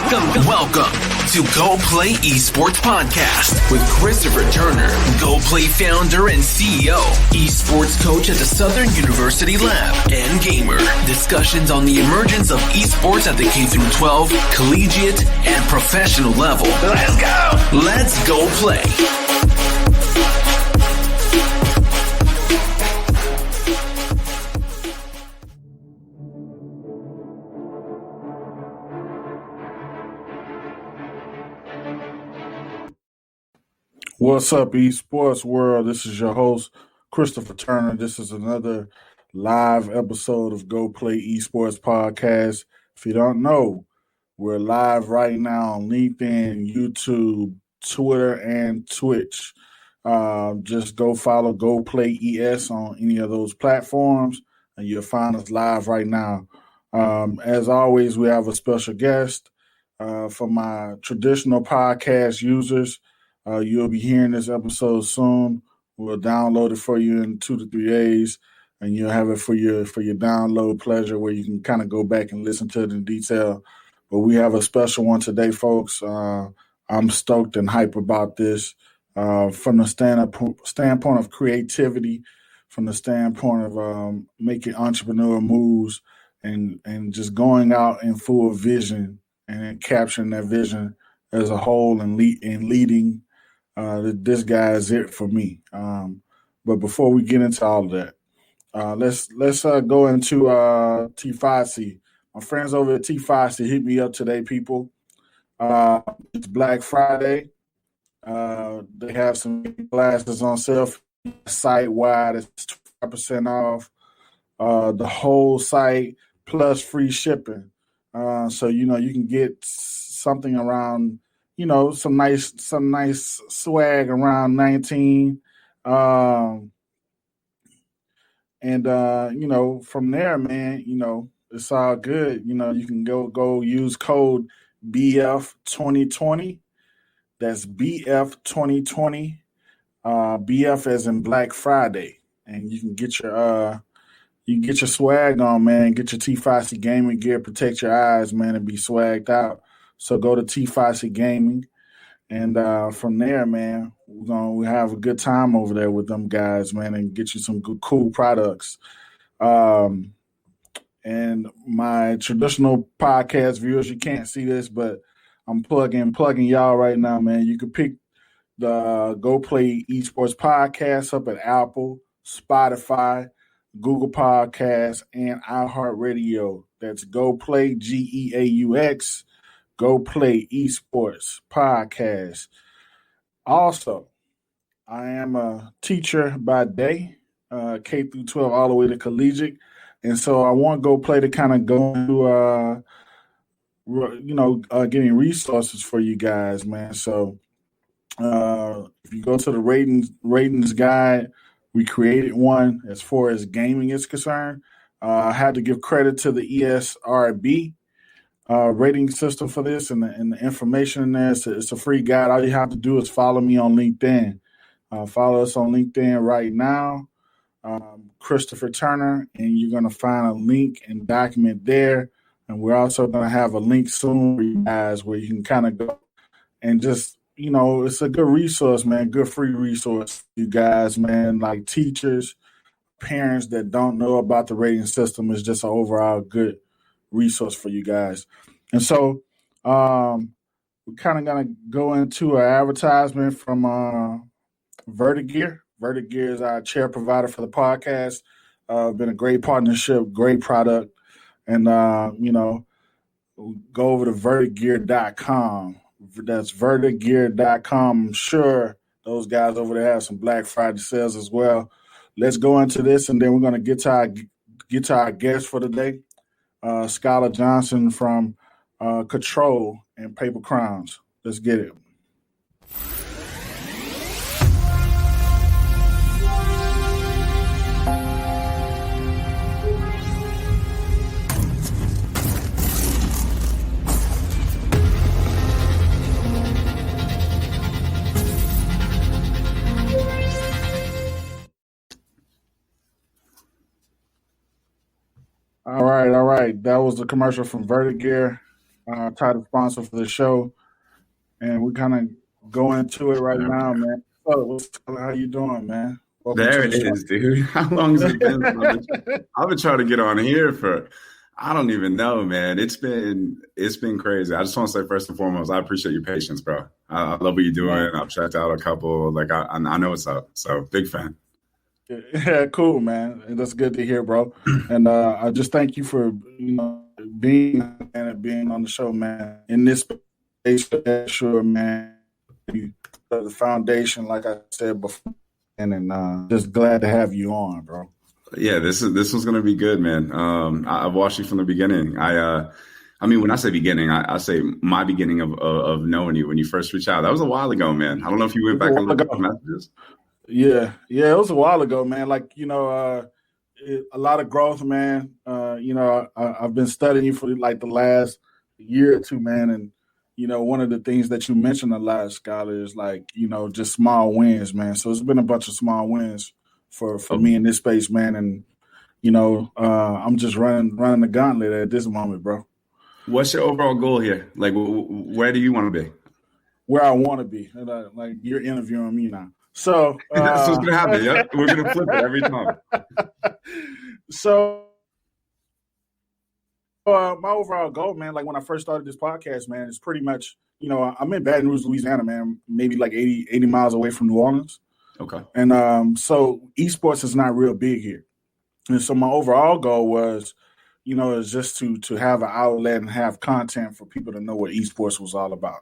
Welcome to Go Play Esports Podcast with Christopher Turner, Go Play founder and CEO, esports coach at the Southern University Lab, and gamer. Discussions on the emergence of esports at the K-12, collegiate, and professional level. Let's go! Let's go play. What's up, esports world? This is your host, Christopher Turner. This is another live episode of Go Play Esports Podcast. If you don't know, we're live right now on LinkedIn, YouTube, Twitter, and Twitch. Just go follow Go Play ES on any of those platforms, and you'll find us live right now. As always, we have a special guest for my traditional podcast users. You'll be hearing this episode soon. We'll download it for you in 2 to 3 days, and you'll have it for your download pleasure where you can kind of go back and listen to it in detail. But we have a special one today, folks. I'm stoked and hype about this from the standpoint of creativity, from the standpoint of making entrepreneurial moves and just going out in full vision and capturing that vision as a whole and leading. This guy is it for me. But before we get into all of that, let's go into T5C. My friends over at T5C hit me up today, people. It's Black Friday. They have some glasses on sale site-wide. It's 25% off the whole site plus free shipping. So, you can get something around some nice swag around 19. From there, man, it's all good. You can go use code BF2020. That's BF2020. BF as in Black Friday. And you can get your swag on, man. Get your T5C gaming gear, protect your eyes, man, and be swagged out. So go to T5C Gaming, and from there, man, we have a good time over there with them guys, man, and get you some good, cool products. And my traditional podcast viewers, you can't see this, but I'm plugging y'all right now, man. You can pick the Go Play Esports Podcast up at Apple, Spotify, Google Podcasts, and iHeartRadio. That's Go Play GEAUX. Go Play Esports Podcast. Also, I am a teacher by day, K through 12, all the way to collegiate. And so I want Go Play to kind of go into, getting resources for you guys, man. So if you go to the ratings guide, we created one as far as gaming is concerned. I had to give credit to the ESRB rating system for this, and the information in there. It's a free guide. All you have to do is follow me on LinkedIn. Follow us on LinkedIn right now, Christopher Turner, and you're going to find a link and document there. And we're also going to have a link soon for you guys where you can kind of go and just, it's a good resource, man, good free resource for you guys, man, like teachers, parents that don't know about the rating system. Is just an overall good resource for you guys. And so we're kind of going to go into an advertisement from Vertigear. Vertigear is our chair provider for the podcast. Been a great partnership, great product. And, go over to vertigear.com. That's vertigear.com. I'm sure those guys over there have some Black Friday sales as well. Let's go into this, and then we're going to get to our guest for today. Skyler Johnson from Control and Paper Crowns. Let's get it. All right. That was the commercial from Vertigear. title sponsor for the show, and we kind of go into it right now, man. So, how you doing, man? Welcome There to it the is, dude. How long has it been? I've been trying to get on here for, I don't even know, man. It's been crazy. I just want to say first and foremost, I appreciate your patience, bro. I love what you're doing. I've checked out a couple. Like I know what's up. So big fan. Yeah, cool, man. And that's good to hear, bro. And I just thank you for being on the show, man. In this space, sure, man. The foundation, like I said before, and just glad to have you on, bro. Yeah, this was gonna be good, man. I've watched you from the beginning. I mean, when I say beginning, I say my beginning of knowing you when you first reached out. That was a while ago, man. I don't know if you went back and looked at the messages. Yeah, it was a while ago, man. Like, a lot of growth, man. I've been studying you for like the last year or two, man. And, one of the things that you mentioned a lot, Skyler, is like, just small wins, man. So it's been a bunch of small wins for me in this space, man. And, I'm just running the gauntlet at this moment, bro. What's your overall goal here? Like, where do you want to be? Where I want to be. And, like, you're interviewing me now. So that's what's gonna happen. Yeah, we're gonna flip it every time. So my overall goal, man, like when I first started this podcast, man, is pretty much, I'm in Baton Rouge, Louisiana, man, maybe like 80 miles away from New Orleans. Okay. And so esports is not real big here. And so my overall goal was, is just to have an outlet and have content for people to know what esports was all about.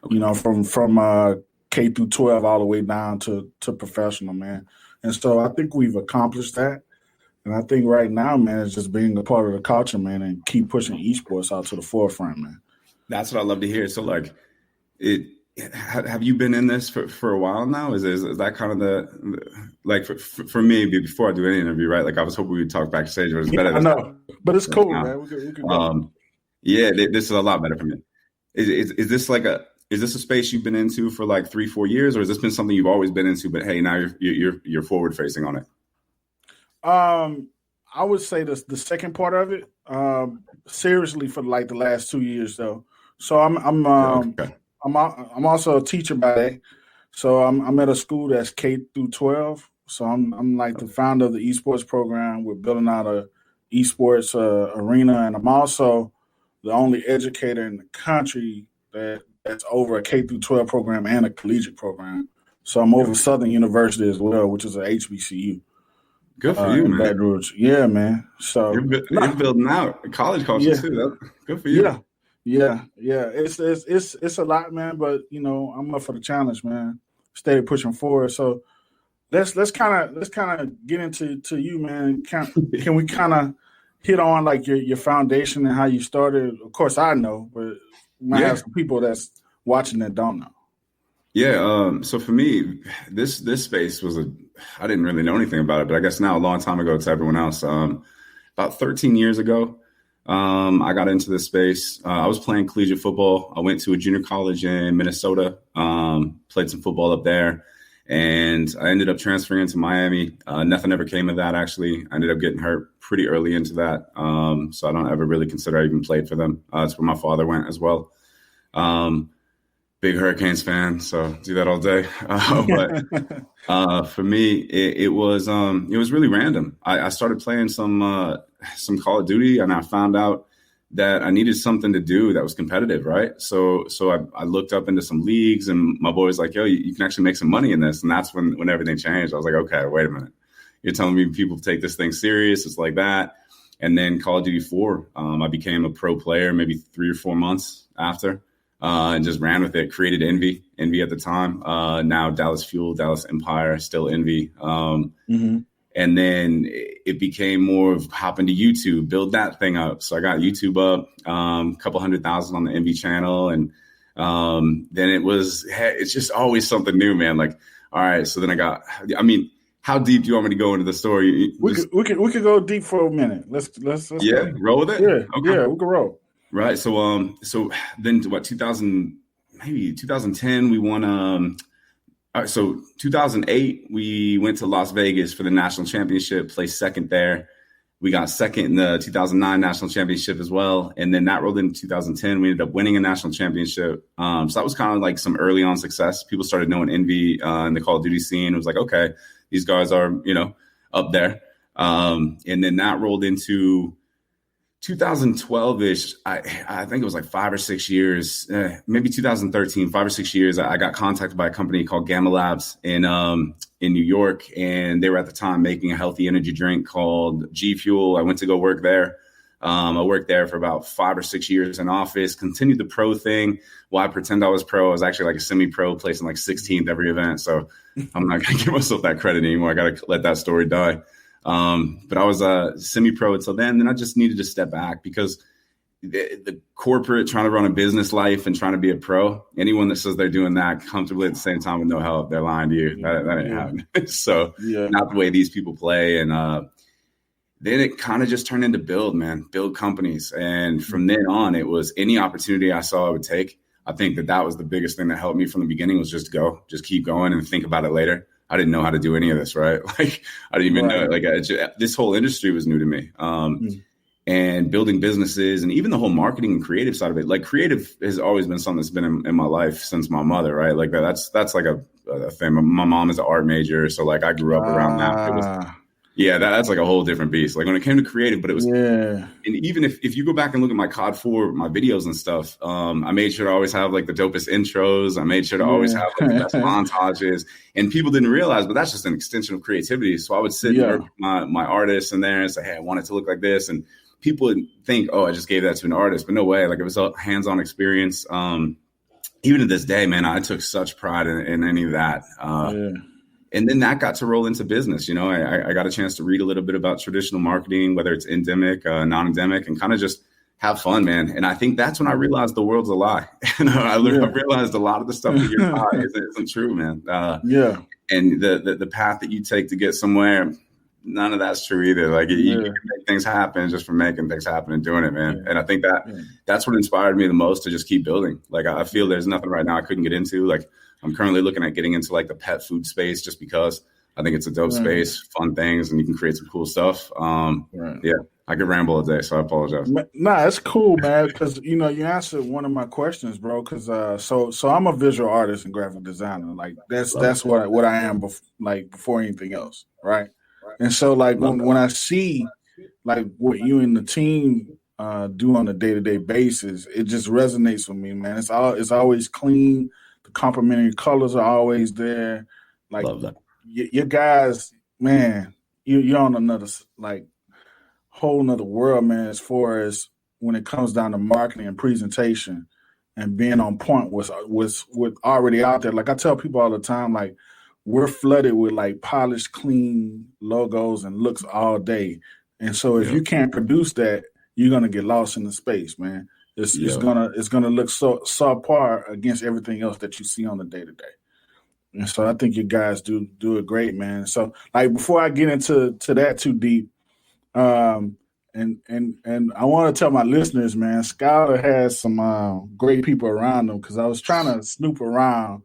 Okay. From K through 12 all the way down to professional, man. And so I think we've accomplished that. And I think right now, man, it's just being a part of the culture, man, and keep pushing esports out to the forefront, man. That's what I love to hear. So, like, have you been in this for a while now? Is that kind of the like for me, before I do any interview, right? Like, I was hoping we would talk backstage, but it's better. I know, but it's cool, man. We could go. Yeah, this is a lot better for me. Is this like is this a space you've been into for like 3-4 years, or has this been something you've always been into, but hey, now you're forward facing on it? I would say the second part of it, seriously for like the last 2 years though. So I'm also a teacher by day. So I'm at a school that's K through 12. So I'm like the founder of the esports program. We're building out a esports arena, and I'm also the only educator in the country that's over a K through 12 program and a collegiate program. So I'm over Southern University as well, which is a HBCU. Good for you, man. Baton Rouge. Yeah, man. So you're building out college culture too. That's good for you. Yeah. It's a lot, man. But I'm up for the challenge, man. Steady pushing forward. So let's kind of get into you, man. Can we kind of hit on like your foundation and how you started? Of course, I know, but we might have some people that's watching that don't know. Yeah. So for me, this space was I didn't really know anything about it, but I guess now a long time ago to everyone else. About 13 years ago, I got into this space. I was playing collegiate football. I went to a junior college in Minnesota, played some football up there, and I ended up transferring to Miami. Nothing ever came of that, actually. I ended up getting hurt pretty early into that, so I don't ever really consider I even played for them. That's where my father went as well. Big Hurricanes fan, so do that all day. But for me, it was really random. I started playing some Call of Duty, and I found out that I needed something to do that was competitive, right? So I looked up into some leagues, and my boy was like, "Yo, you can actually make some money in this." And that's when everything changed. I was like, "Okay, wait a minute. You're telling me people take this thing serious? It's like that." And then Call of Duty 4, I became a pro player maybe 3 or 4 months after. And just ran with it, created Envy at the time. Now Dallas Fuel, Dallas Empire, still Envy. And then it became more of hopping to YouTube, build that thing up. So I got YouTube up, a couple 100,000 on the Envy channel. And then it's just always something new, man. Like, all right, so then how deep do you want me to go into the story? We could go deep for a minute. Let's yeah, go. Roll with it? Yeah, okay. Yeah, we can roll. Right. So then 2010, we won. All right, so 2008, we went to Las Vegas for the national championship, placed second there. We got second in the 2009 national championship as well. And then that rolled into 2010. We ended up winning a national championship. So that was kind of like some early on success. People started knowing Envy in the Call of Duty scene. It was like, okay, these guys are, up there. And then that rolled into 2012-ish. I think it was like 5 or 6 years, maybe 2013, 5 or 6 years. I got contacted by a company called Gamma Labs in New York, and they were at the time making a healthy energy drink called GFUEL. I went to go work there. I worked there for about 5 or 6 years in office, continued the pro thing. Well, I pretend I was pro. I was actually like a semi-pro, placing like 16th every event. So I'm not going to give myself that credit anymore. I got to let that story die. But I was a semi-pro until then. Then I just needed to step back because the corporate, trying to run a business life and trying to be a pro, anyone that says they're doing that comfortably at the same time with no help, they're lying to you. That ain't happening. So not the way these people play. And then it kind of just turned into build companies. And from then on, it was any opportunity I saw I would take. I think that was the biggest thing that helped me from the beginning, was just keep going and think about it later. I didn't know how to do any of this, right? Like, I didn't even know. Like, this whole industry was new to me. And building businesses, and even the whole marketing and creative side of it. Like, creative has always been something that's been in my life since my mother, right? Like, that's like a thing. My mom is an art major, so like I grew up around that. It was, that's like a whole different beast. Like, when it came to creative, but it was, and even if you go back and look at my COD 4, my videos and stuff, I made sure to always have like the dopest intros. I made sure to always have like the best montages, and people didn't realize, but that's just an extension of creativity. So I would sit and work with my artists in there and say, hey, I want it to look like this. And people would think, oh, I just gave that to an artist, but no way. Like, it was a hands-on experience. Even to this day, man, I took such pride in any of that. And then that got to roll into business. I got a chance to read a little bit about traditional marketing, whether it's endemic, non-endemic, and kind of just have fun, man. And I think that's when I realized the world's a lie. And I realized a lot of the stuff that you're taught isn't true, man. And the path that you take to get somewhere, none of that's true either. Like, you can make things happen just from making things happen and doing it, man. And I think that's what inspired me the most to just keep building. Like, I feel there's nothing right now I couldn't get into. Like, I'm currently looking at getting into like the pet food space, just because I think it's a dope space, fun things, and you can create some cool stuff. I could ramble a day, so I apologize. Nah, it's cool, man, because you answered one of my questions, bro. Because so I'm a visual artist and graphic designer. Like, that's what I am before anything else, right? And so like when I see like what you and the team do on a day-to-day basis, it just resonates with me, man. It's always clean. The complementary colors are always there. Like, love that. Your guys, man, you're on another like whole nother world, man, as far as when it comes down to marketing and presentation and being on point with already out there. Like, I tell people all the time, like, we're flooded with like polished, clean logos and looks all day. And so if you can't produce that, you're gonna get lost in the space, man. It's gonna look so subpar against everything else that you see on the day to day. And so I think you guys do it great, man. So like, before I get into that too deep, and I want to tell my listeners, man, Skyler has some great people around him, because I was trying to snoop around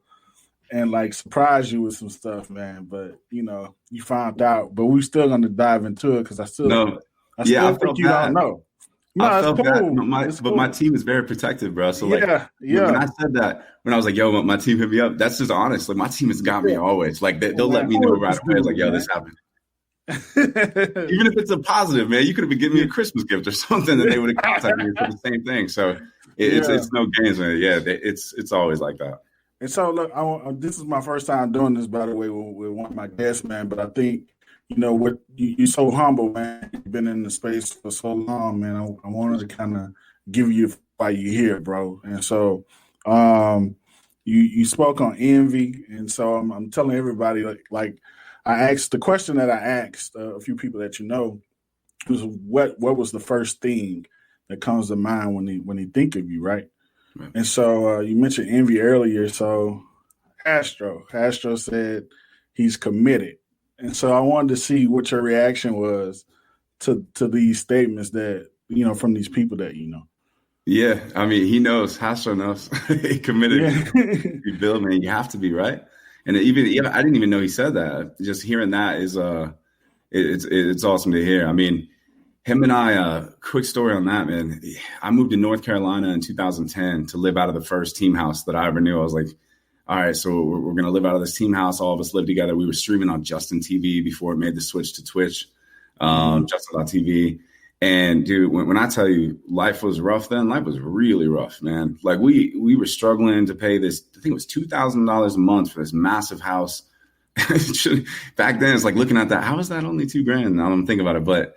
and like surprise you with some stuff, man. But you found out. But we're still gonna dive into it, because I still think you don't know. No, I felt cool. But my team is very protective, bro. So like, when I said that, when I was like, yo, my team hit me up, that's just honest. Like, my team has got me always. Like, they'll let me know right away. Like, yo, this happened. Even if it's a positive, man, you could have been giving me a Christmas gift or something, and they would have contacted me for the same thing. So it's no games, man. Yeah, it's always like that. And so, look, this is my first time doing this, by the way, with one of my guests, man. But I think, what you're so humble, man. You've been in the space for so long, man. I wanted to kind of give you why you're here, bro. And so, you spoke on envy, and so I'm telling everybody, like I asked the question that I asked a few people that was what was the first thing that comes to mind when they think of you, right? And so you mentioned envy earlier. So Astro said he's committed. And so I wanted to see what your reaction was to these statements that, from these people that you know. Yeah. I mean, he knows. Astro knows. He committed. You build, man. You have to be, right? And I didn't even know he said that. Just hearing that is it's awesome to hear. I mean, Him and I, quick story on that, man. I moved to North Carolina in 2010 to live out of the first team house that I ever knew. I was like, all right, so we're going to live out of this team house. All of us live together. We were streaming on Justin TV before it made the switch to Twitch, Justin.tv. And dude, when I tell you life was rough then, life was really rough, man. Like we were struggling to pay this, I think it was $2,000 a month for this massive house. Back then, it's like looking at that, how is that only $2,000? Now I'm thinking about it, but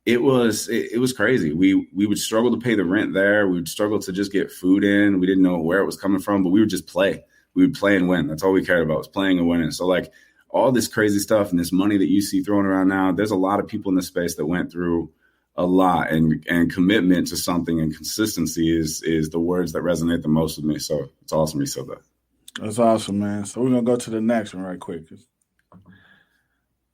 it was crazy. We would struggle to pay the rent there. We would struggle to just get food in. We didn't know where it was coming from, but we would just play. We would play and win. That's all we cared about, was playing and winning. So like all this crazy stuff and this money that you see thrown around now, there's a lot of people in this space that went through a lot, and commitment to something and consistency is the words that resonate the most with me. So it's awesome you said that. That's awesome, man. So we're going to go to the next one right quick. All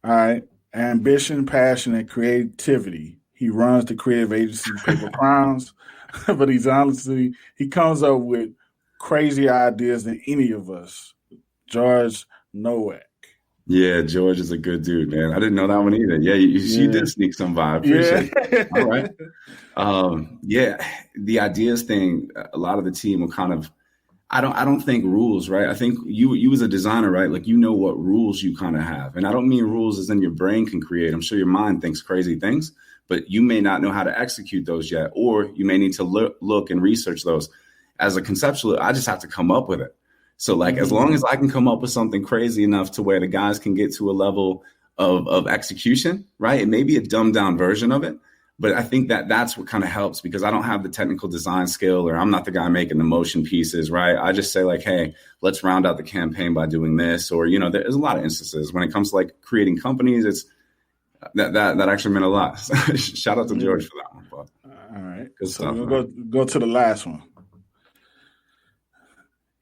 right. Ambition, passion, and creativity. He runs the creative agency Paper Crowns, but he comes up with crazy ideas than any of us. George Nowak. Yeah, George is a good dude, man. I didn't know that one either. Yeah, you did sneak some by. I appreciate it. All right. The ideas thing, a lot of the team will kind of, I don't think rules, right? I think you as a designer, right? Like, you know what rules you kind of have. And I don't mean rules as in your brain can create. I'm sure your mind thinks crazy things, but you may not know how to execute those yet, or you may need to look and research those. As a conceptual, I just have to come up with it. So like, as long as I can come up with something crazy enough to where the guys can get to a level of execution, right? It may be a dumbed down version of it, but I think that's what kind of helps, because I don't have the technical design skill, or I'm not the guy making the motion pieces, right? I just say like, hey, let's round out the campaign by doing this. Or, there's a lot of instances when it comes to like creating companies, it's that actually meant a lot. Shout out to George for that one. But, all right. Good so stuff. We'll go to the last one.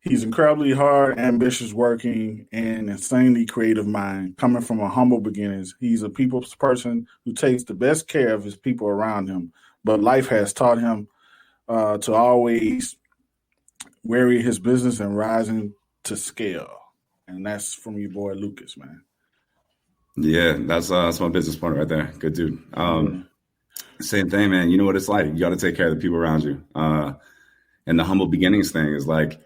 He's incredibly hard, ambitious, working, and insanely creative mind. Coming from a humble beginnings, he's a people's person who takes the best care of his people around him. But life has taught him to always vary his business and rising to scale. And that's from your boy Lucas, man. Yeah, that's my business partner right there. Good dude. Same thing, man. You know what it's like. You got to take care of the people around you. And the humble beginnings thing is like,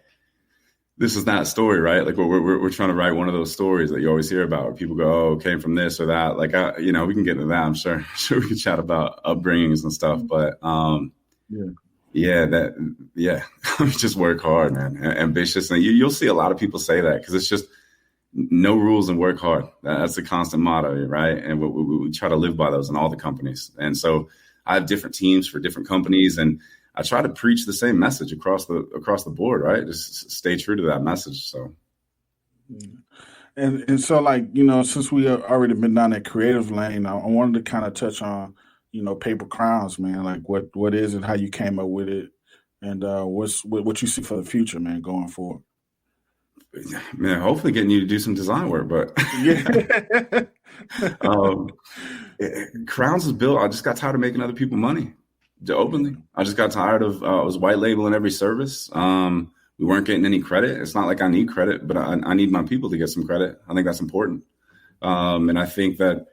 this is that story, right? Like we're trying to write one of those stories that you always hear about, where people go, "Oh, came from this or that." Like, we can get into that. I'm sure we can chat about upbringings and stuff. But just work hard, man. Ambitious, and you'll see a lot of people say that, because it's just no rules and work hard. That's the constant motto, right? And we try to live by those in all the companies. And so I have different teams for different companies, and I try to preach the same message across the board, right? Just stay true to that message. So, and so, like, since we have already been down that creative lane, I wanted to kind of touch on, Paper Crowns, man. Like, what is it? How you came up with it, and what you see for the future, man, going forward. Man, hopefully getting you to do some design work, but Crowns was built. I just got tired of making other people money. Openly, I just got tired of I was white labeling every service. We weren't getting any credit. It's not like I need credit, but I need my people to get some credit. I think that's important. And I think that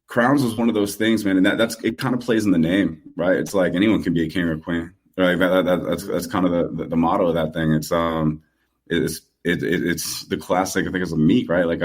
Crowns was one of those things, man. And it kind of plays in the name, right? It's like anyone can be a king or a queen, right? That's kind of the motto of that thing. It's the classic. I think it's a Meek, right? Like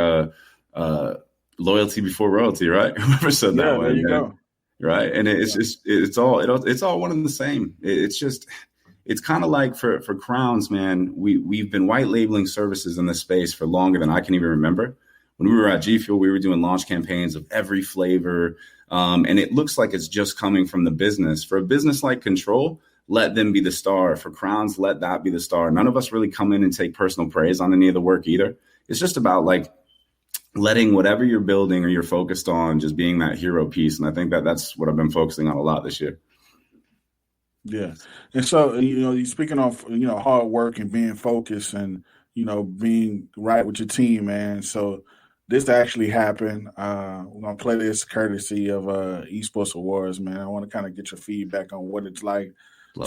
loyalty before royalty, right? Whoever said that one. There you go. Right. And it's all one and the same. It's kind of like for Crowns, man, we've been white labeling services in this space for longer than I can even remember. When we were at GFUEL, we were doing launch campaigns of every flavor. And it looks like it's just coming from the business. For a business like Control, let them be the star. For Crowns, let that be the star. None of us really come in and take personal praise on any of the work either. It's just about like letting whatever you're building or you're focused on just being that hero piece. And I think that's what I've been focusing on a lot this year. Yeah. And so, you're speaking of, hard work and being focused and, being right with your team, man. So this actually happened. We're going to play this courtesy of Esports Awards, man. I want to kind of get your feedback on what it's like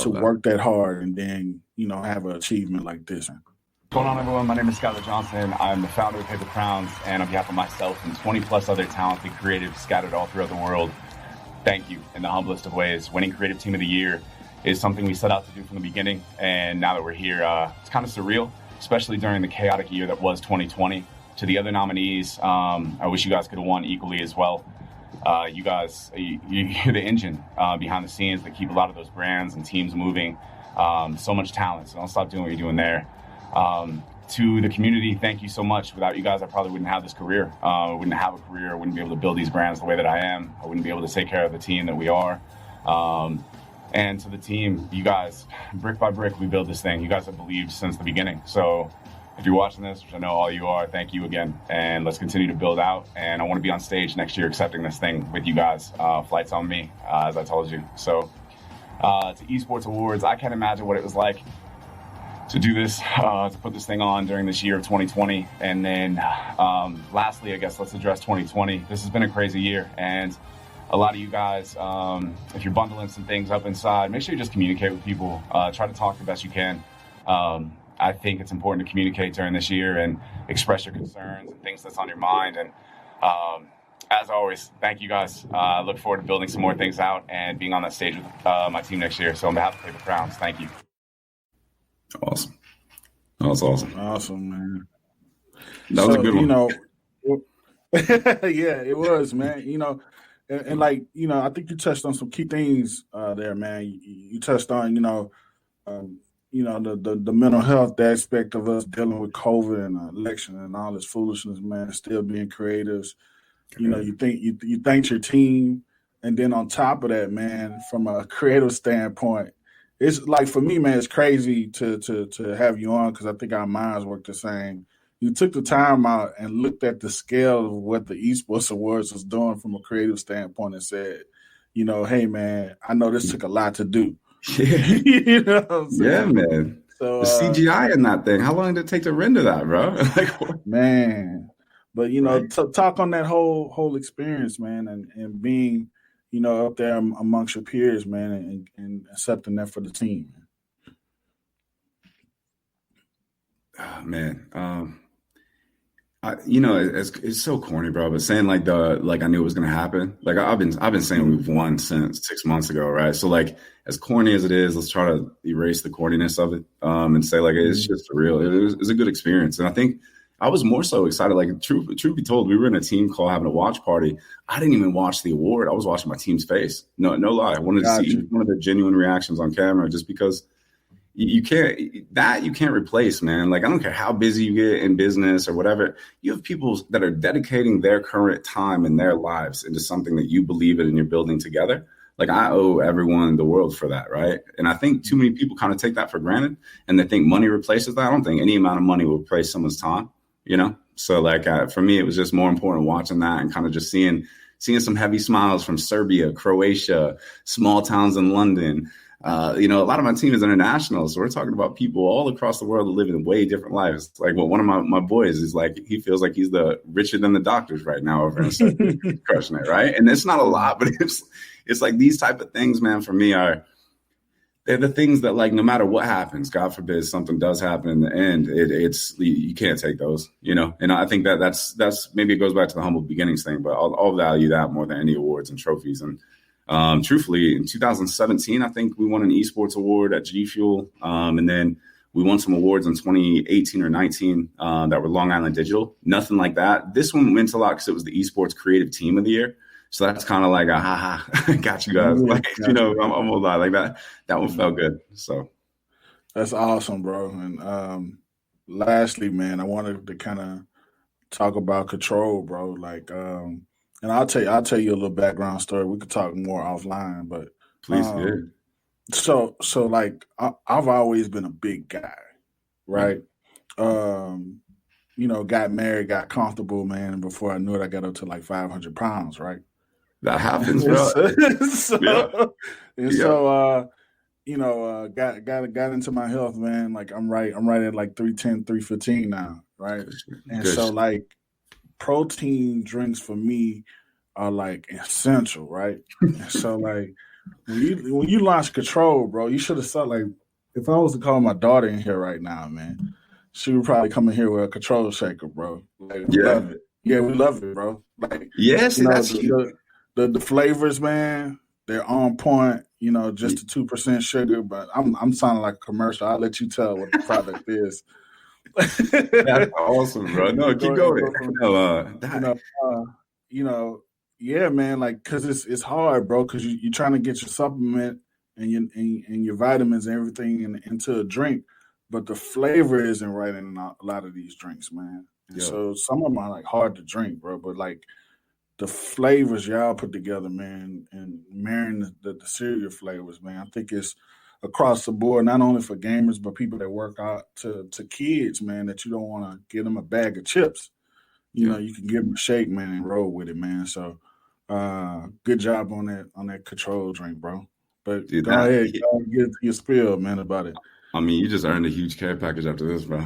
work that hard and then, have an achievement like this. What's going on, everyone? My name is Skyler Johnson. I'm the founder of Paper Crowns, and on behalf of myself and 20 plus other talented creatives scattered all throughout the world, thank you in the humblest of ways. Winning Creative Team of the Year is something we set out to do from the beginning. And now that we're here, it's kind of surreal, especially during the chaotic year that was 2020. To the other nominees, I wish you guys could have won equally as well. You guys, you're the engine behind the scenes that keep a lot of those brands and teams moving. So much talent, so don't stop doing what you're doing there. To the community, thank you so much. Without you guys, I probably wouldn't have this career. I wouldn't have a career. I wouldn't be able to build these brands the way that I am. I wouldn't be able to take care of the team that we are. And to the team, you guys, brick by brick, we build this thing. You guys have believed since the beginning. So if you're watching this, which I know all you are, thank you again. And let's continue to build out. And I want to be on stage next year accepting this thing with you guys. Flight's on me, as I told you. So to Esports Awards, I can't imagine what it was like to do this, to put this thing on during this year of 2020. And then lastly, I guess let's address 2020. This has been a crazy year. And a lot of you guys, if you're bundling some things up inside, make sure you just communicate with people. Try to talk the best you can. I think it's important to communicate during this year and express your concerns and things that's on your mind. And as always, thank you guys. I look forward to building some more things out and being on that stage with my team next year. So on behalf of Paper Crowns, thank you. Awesome. That was awesome. Awesome, man. That was a good one. Yeah, it was, man. And like, I think you touched on some key things there, man. You touched on, the mental health aspect of us dealing with COVID and election and all this foolishness, man. Still being creatives. You thanked your team, and then on top of that, man, from a creative standpoint, it's like, for me, man, it's crazy to have you on because I think our minds work the same. You took the time out and looked at the scale of what the Esports Awards was doing from a creative standpoint and said, hey, man, I know this took a lot to do. Yeah, you know what I'm saying? Yeah, man. So, the CGI in that thing, how long did it take to render that, bro? Man. But, Right. talk on that whole experience, man, and being, up there amongst your peers, man, and accepting that for the team. Oh, man. It's so corny, bro. But saying I knew it was gonna happen. Like I've been saying we've won since 6 months ago, right? So like, as corny as it is, let's try to erase the corniness of it, and say like it's just real. It was a good experience, and I think I was more so excited. Like truth be told, we were in a team call having a watch party. I didn't even watch the award. I was watching my team's face. No lie. I wanted to see one of the genuine reactions on camera, just because. You can't replace, man. Like, I don't care how busy you get in business or whatever. You have people that are dedicating their current time and their lives into something that you believe in and you're building together. Like, I owe everyone in the world for that, right? And I think too many people kind of take that for granted, and they think money replaces that. I don't think any amount of money will replace someone's time, So, like, for me, it was just more important watching that and kind of just seeing some heavy smiles from Serbia, Croatia, small towns in London. A lot of my team is international, so we're talking about people all across the world that live in way different lives. Like, one of my boys is like, he feels like he's the richer than the doctors right now over in Serbia, crushing it, right? And it's not a lot, but it's like these type of things, man. For me, they're the things that, like, no matter what happens, God forbid something does happen in the end, it's you can't take those, And I think that's maybe it goes back to the humble beginnings thing, but I'll value that more than any awards and trophies. And truthfully, in 2017, I think we won an esports award at GFUEL. And then we won some awards in 2018 or 19 that were Long Island Digital. Nothing like that. This one meant a lot because it was the Esports Creative Team of the Year. So that's kind of like got you guys. Like, I'm gonna lie, like that one felt good. So that's awesome, bro. And lastly, man, I wanted to kind of talk about control, bro. Like, and I'll tell you a little background story. We could talk more offline, but please, So like, I've always been a big guy, right? Got married, got comfortable, man. And before I knew it, I got up to like 500 pounds, right? That happens, bro. Got into my health, man. Like, I'm right at like 310, 315 now, right? And Good. So like, protein drinks for me are like essential, right? And so like, when you launch Control, bro, you should have saw, like, if I was to call my daughter in here right now, man, she would probably come in here with a Control shaker, bro. Like, we love it. Yeah, we love it, bro. Like, yes, that's the the flavors, man, they're on point. You know, just the 2% sugar. But I'm sounding like a commercial. I'll let you tell what the product is. That's awesome, bro. No, keep going. Yeah, man. Like, cause it's hard, bro. Cause you're trying to get your supplement and your vitamins and everything into a drink, but the flavor isn't right in a lot of these drinks, man. And so some of them are like hard to drink, bro. But like the flavors y'all put together, man, and marrying the cereal flavors, man, I think it's across the board, not only for gamers, but people that work out to kids, man, that you don't want to give them a bag of chips. You know, you can give them a shake, man, and roll with it, man. So good job on that control drink, bro. But go ahead, get your spiel, man, about it. I mean, you just earned a huge care package after this, bro.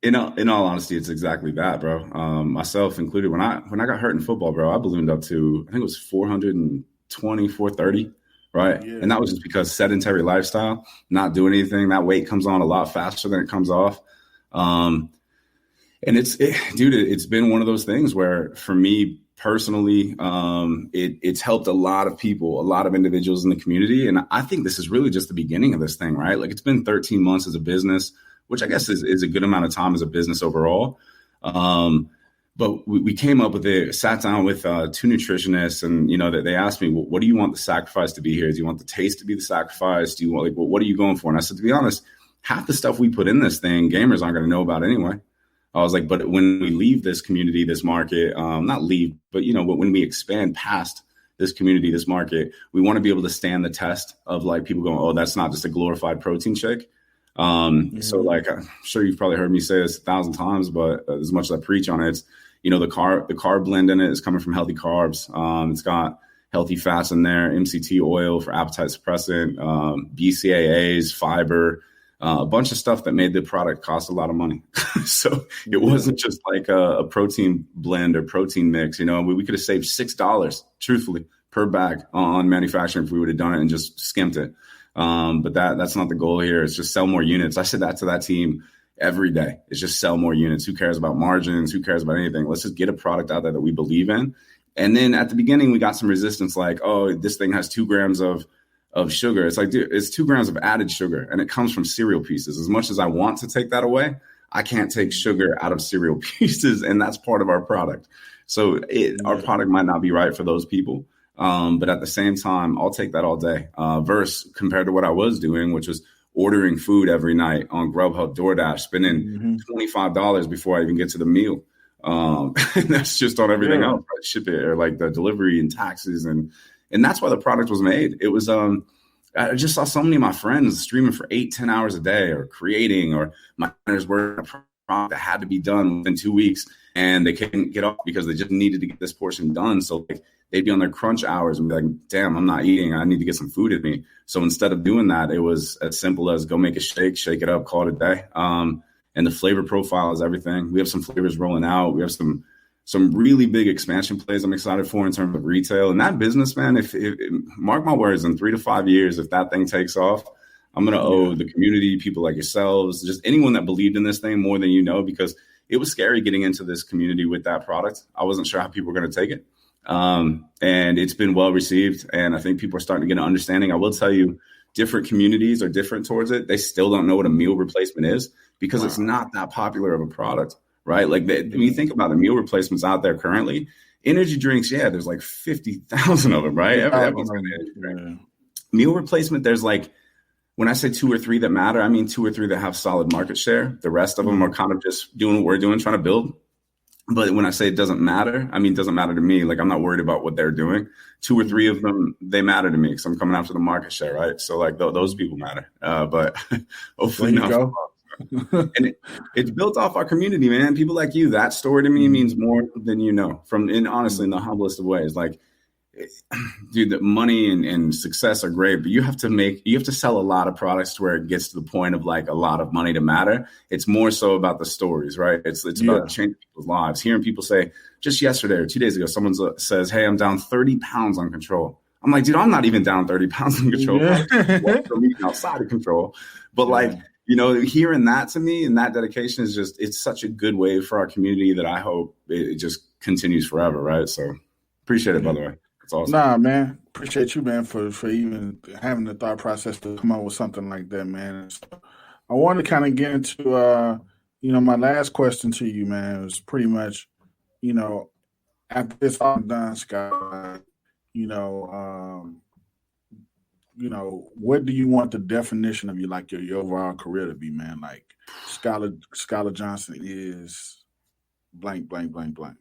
In all honesty, it's exactly that, bro. Myself included. When I got hurt in football, bro, I ballooned up to, I think it was 420, 430, right? Yeah. And that was just because sedentary lifestyle, not doing anything. That weight comes on a lot faster than it comes off. And it's been one of those things where, for me personally, it's helped a lot of people, a lot of individuals in the community. And I think this is really just the beginning of this thing, right? Like, it's been 13 months as a business, which I guess is a good amount of time as a business overall. But we came up with it, sat down with two nutritionists, and, you know, that they asked me, well, what do you want the sacrifice to be here? Do you want the taste to be the sacrifice? Do you want, like, well, what are you going for? And I said, to be honest, half the stuff we put in this thing, gamers aren't going to know about anyway. I was like, but when we leave this community, this market, not leave, but, you know, when we expand past this community, this market, we want to be able to stand the test of, like, people going, oh, that's not just a glorified protein shake. So, like, I'm sure you've probably heard me say this 1,000 times, but as much as I preach on it, it's, you know, the carb blend in it is coming from healthy carbs. It's got healthy fats in there, MCT oil for appetite suppressant, BCAAs, fiber, a bunch of stuff that made the product cost a lot of money. So it wasn't just like a protein blend or protein mix. You know, we could have saved $6, truthfully, per bag on manufacturing if we would have done it and just skimped it. But that's not the goal here. It's just sell more units. I said that to that team every day. It's just sell more units. Who cares about margins? Who cares about anything? Let's just get a product out there that we believe in. And then at the beginning, we got some resistance, like, oh, this thing has 2 grams of sugar. It's like, dude, it's 2 grams of added sugar, and it comes from cereal pieces. As much as I want to take that away, I can't take sugar out of cereal pieces, and that's part of our product. So our product might not be right for those people. But at the same time, I'll take that all day. Versus compared to what I was doing, which was ordering food every night on Grubhub, DoorDash, spending $25 before I even get to the meal. And that's just on everything else, right? Ship it, or like the delivery and taxes. And that's why the product was made. It was, I just saw so many of my friends streaming for 8-10 hours a day, or creating, or my partners were a product that had to be done within 2 weeks, and they couldn't get off because they just needed to get this portion done. So, like, they'd be on their crunch hours and be like, damn, I'm not eating. I need to get some food in me. So instead of doing that, it was as simple as go make a shake it up, call it a day. And the flavor profile is everything. We have some flavors rolling out. We have some really big expansion plays I'm excited for in terms of retail. And that business, man, if mark my words, in 3 to 5 years, if that thing takes off, I'm going to owe the community, people like yourselves, just anyone that believed in this thing more than you know, because it was scary getting into this community with that product. I wasn't sure how people were going to take it. And it's been well received. And I think people are starting to get an understanding. I will tell you, different communities are different towards it. They still don't know what a meal replacement is because it's not that popular of a product, right? Like, when you think about the meal replacements out there currently, energy drinks, there's like 50,000 of them, right? Everyone's got an energy drink. Meal replacement, there's like, when I say 2 or 3 that matter, I mean 2 or 3 that have solid market share. The rest of them are kind of just doing what we're doing, trying to build. But when I say it doesn't matter, I mean, it doesn't matter to me. Like, I'm not worried about what they're doing. 2 or 3 of them, they matter to me because I'm coming after the market share, right? So, like, those people matter. But hopefully not. And it's built off our community, man. People like you. That story to me means more than you know. Honestly, in the humblest of ways. Like, dude, the money and success are great, but you have to sell a lot of products to where it gets to the point of, like, a lot of money to matter. It's more so about the stories, right? It's about changing people's lives. Hearing people say, just yesterday or 2 days ago, someone says, hey, I'm down 30 pounds on control. I'm like, dude, I'm not even down 30 pounds on control. I'm outside of control. But like, you know, hearing that to me and that dedication is just, it's such a good way for our community that I hope it just continues forever, right? So appreciate it, by the way. That's awesome. Nah, man. Appreciate you, man, for even having the thought process to come up with something like that, man. So I want to kind of get into, my last question to you, man, was pretty much, after it's all done, Scott, what do you want the definition of your overall career to be, man? Like Skyler Johnson is blank, blank, blank, blank.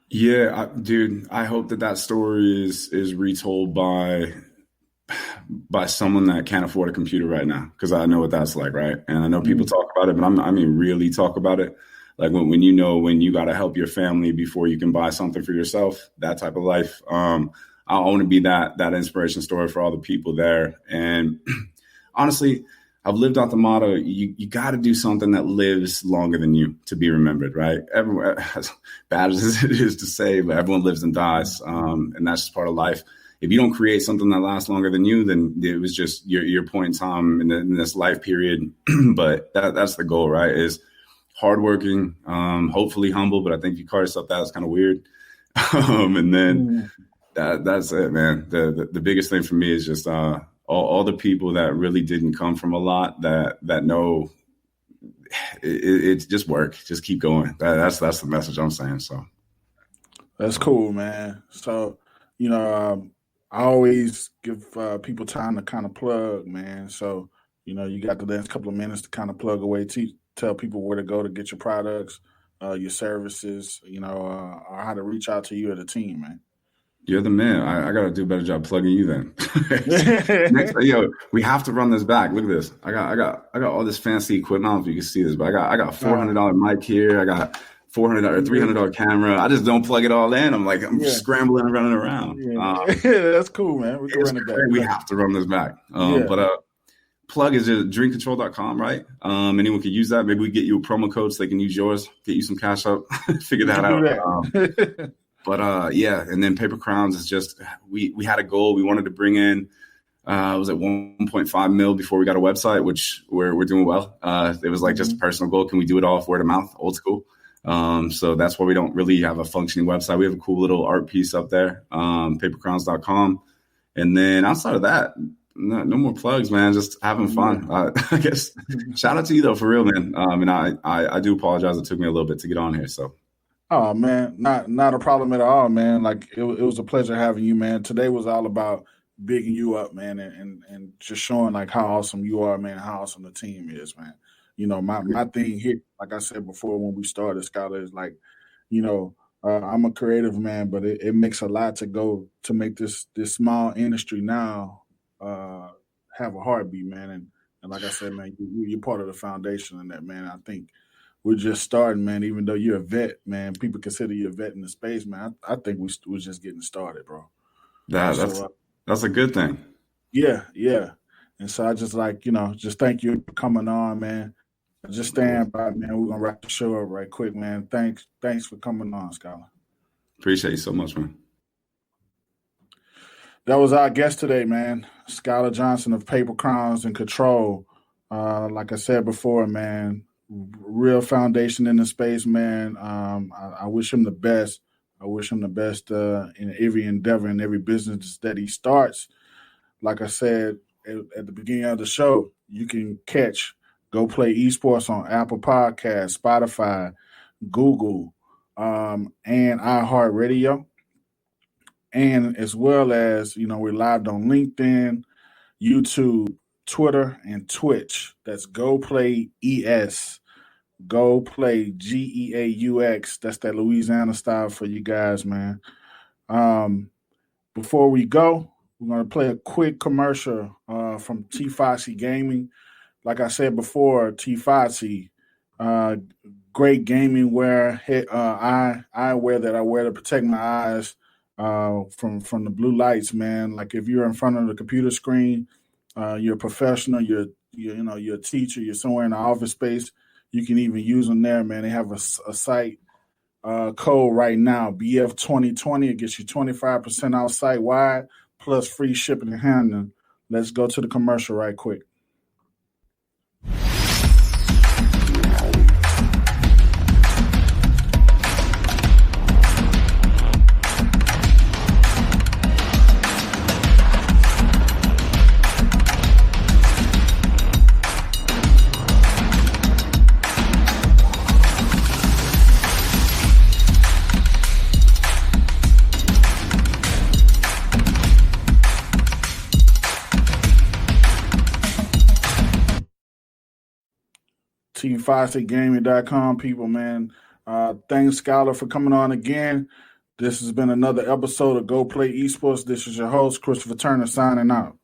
Yeah, dude, I hope that story is retold by someone that can't afford a computer right now, because I know what that's like, right? And I know people talk about it, but I mean really talk about it. Like when you got to help your family before you can buy something for yourself, that type of life. I want to be that inspiration story for all the people there. And honestly, I've lived out the motto, you got to do something that lives longer than you to be remembered, right? Everyone, as bad as it is to say, but everyone lives and dies. And that's just part of life. If you don't create something that lasts longer than you, then it was just your point in time in this life period. But that's the goal, right? Is hardworking, hopefully humble, but I think if you call yourself that, it's kind of weird. And then that's it, man. The biggest thing for me is just all the people that really didn't come from a lot that know it's just work, just keep going. That's the message I'm saying. So that's cool, man. So I always give people time to kind of plug, man. So you got the next couple of minutes to kind of plug away, tell people where to go to get your products, your services, or how to reach out to you or the team, man. You're the man. I got to do a better job plugging you then. Next, we have to run this back. Look at this. I got all this fancy equipment. I don't know if you can see this, but I got $400 mic here. I got $400 or $300 camera. I just don't plug it all in. I'm scrambling and running around. Yeah. That's cool, man. We can run it back. We have to run this back. But plug is just drinkcontrol.com, right? Anyone can use that. Maybe we get you a promo code so they can use yours, get you some cash up, figure that out. But and then Paper Crowns is just, we had a goal. We wanted to bring in, was it 1.5 mil before we got a website, which we're doing well. It was like just a personal goal. Can we do it all word of mouth, old school? So that's why we don't really have a functioning website. We have a cool little art piece up there, papercrowns.com. And then outside of that, no more plugs, man. Just having fun. I guess shout out to you though, for real, man. And I do apologize. It took me a little bit to get on here. So. Oh man, not a problem at all, man. Like it was a pleasure having you, man. Today was all about bigging you up, man, and just showing like how awesome you are, man, how awesome the team is, man. My thing here, like I said before when we started, Skyler, is like, I'm a creative man, but it makes a lot to go to make this small industry now have a heartbeat, man. And like I said, man, you're part of the foundation in that, man. I think we're just starting, man. Even though you're a vet, man, people consider you a vet in the space, man. I think we're just getting started, bro. That's a good thing. Yeah. And so I just just thank you for coming on, man. Just stand by, man. We're gonna wrap the show up right quick, man. Thanks for coming on, Skyler. Appreciate you so much, man. That was our guest today, man. Skyler Johnson of Paper Crowns and Control. Like I said before, man, real foundation in the space, man. I wish him the best. I wish him the best in every endeavor and every business that he starts. Like I said at the beginning of the show, you can catch Go Play Esports on Apple Podcasts, Spotify, Google, and iHeartRadio. And as well as, we're live on LinkedIn, YouTube, Twitter, and Twitch. That's Go Play ES. Go Play GEAUX. That's that Louisiana style for you guys, man. Before we go, we're going to play a quick commercial from T5C Gaming. Like I said before, T5C, great gaming wear, eyewear that I wear to protect my eyes from the blue lights, man. Like if you're in front of the computer screen, you're a professional, you're a teacher, you're somewhere in the office space, you can even use them there, man. They have a site code right now, BF2020. It gets you 25% off site wide plus free shipping and handling. Let's go to the commercial right quick. T5CGaming.com people, man. Thanks, Skyler, for coming on again. This has been another episode of Go Play Esports. This is your host, Christopher Turner, signing out.